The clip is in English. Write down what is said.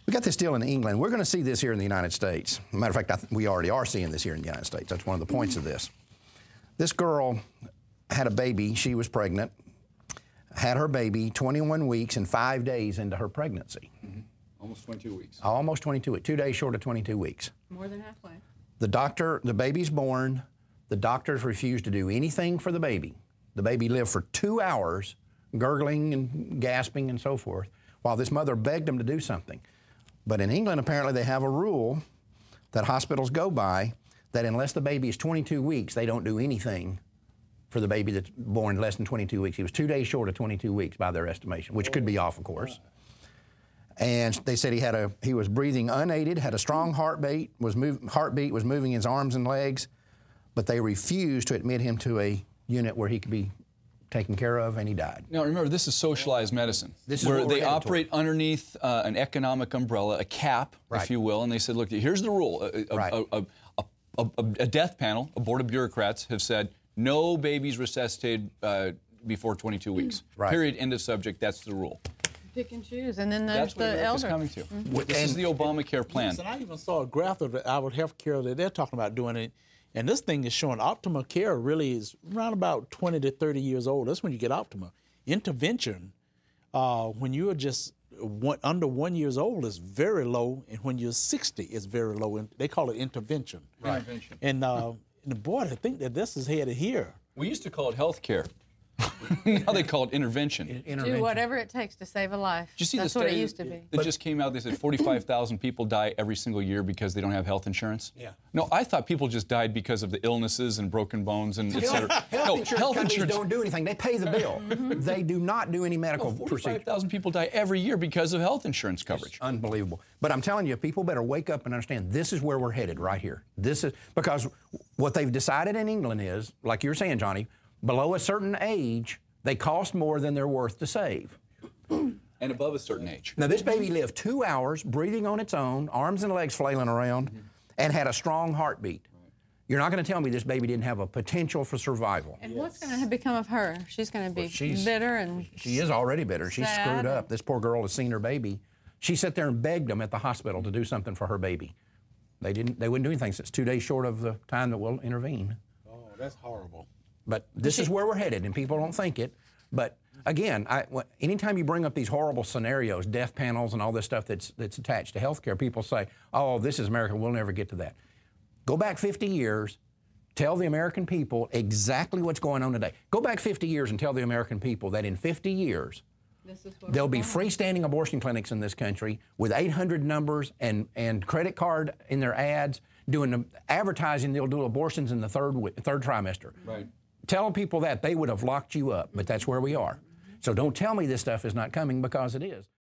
We got this deal in England. We're going to see this here in the United States. As a matter of fact, we already are seeing this here in the United States. That's one of the points of this. This girl had a baby. She was pregnant, had her baby 21 weeks and 5 days into her pregnancy. Mm-hmm. Almost 22 weeks. Almost 22 weeks. 2 days short of 22 weeks. More than halfway. The baby's born. The doctors refused to do anything for the baby. The baby lived for 2 hours, gurgling and gasping and so forth, while this mother begged them to do something. But in England, apparently, they have a rule that hospitals go by that unless the baby is 22 weeks, they don't do anything for the baby that's born less than 22 weeks. He was 2 days short of 22 weeks by their estimation, which could be off, of course. And they said he was breathing unaided, had a strong heartbeat, was moving his arms and legs, but they refused to admit him to a unit where he could be taken care of, and he died. Now remember, this is socialized medicine, this is where they operate underneath an economic umbrella, a cap, right, if you will, and they said, look, here's the rule. A death panel, a board of bureaucrats have said, no babies resuscitated before 22 weeks. Right. Period, end of subject, that's the rule. Pick and choose, and then there's the elder. Coming to. Mm-hmm. This is the Obamacare plan. Yes, and I even saw a graph of our health care that they're talking about doing it. And this thing is showing optimal care really is around about 20 to 30 years old. That's when you get optimal. Intervention, when you are just under 1 year old, is very low, and when you're 60, it's very low. And they call it intervention. Right. Intervention. And boy, I think that this is headed here. We used to call it health care. Now they call it intervention. Do whatever it takes to save a life. Did you see That's the what study it used to be. that just came out? They said 45,000 people die every single year because they don't have health insurance. Yeah. No, I thought people just died because of the illnesses and broken bones and et cetera. Health insurance don't do anything. They pay the bill. They do not do any medical procedure. 45,000 people die every year because of health insurance coverage. It's unbelievable. But I'm telling you, people better wake up and understand this is where we're headed right here. This is because what they've decided in England is, like you were saying, Johnny, below a certain age, they cost more than they're worth to save. And above a certain age. Now, this baby lived 2 hours breathing on its own, arms and legs flailing around, and had a strong heartbeat. You're not going to tell me this baby didn't have a potential for survival. And what's going to become of her? She's going to be bitter and she is already bitter. She's sad. Screwed up. This poor girl has seen her baby. She sat there and begged them at the hospital to do something for her baby. They wouldn't do anything since 2 days short of the time that we'll intervene. Oh, that's horrible. But this is where we're headed, and people don't think it. But again, anytime you bring up these horrible scenarios, death panels and all this stuff that's attached to healthcare, people say, oh, this is America, we'll never get to that. Go back 50 years, tell the American people exactly what's going on today. Go back 50 years and tell the American people that in 50 years, there'll be freestanding abortion clinics in this country with 800 numbers and credit card in their ads, doing the advertising they'll do abortions in the third trimester. Right. Tell people that, they would have locked you up, but that's where we are. So don't tell me this stuff is not coming, because it is.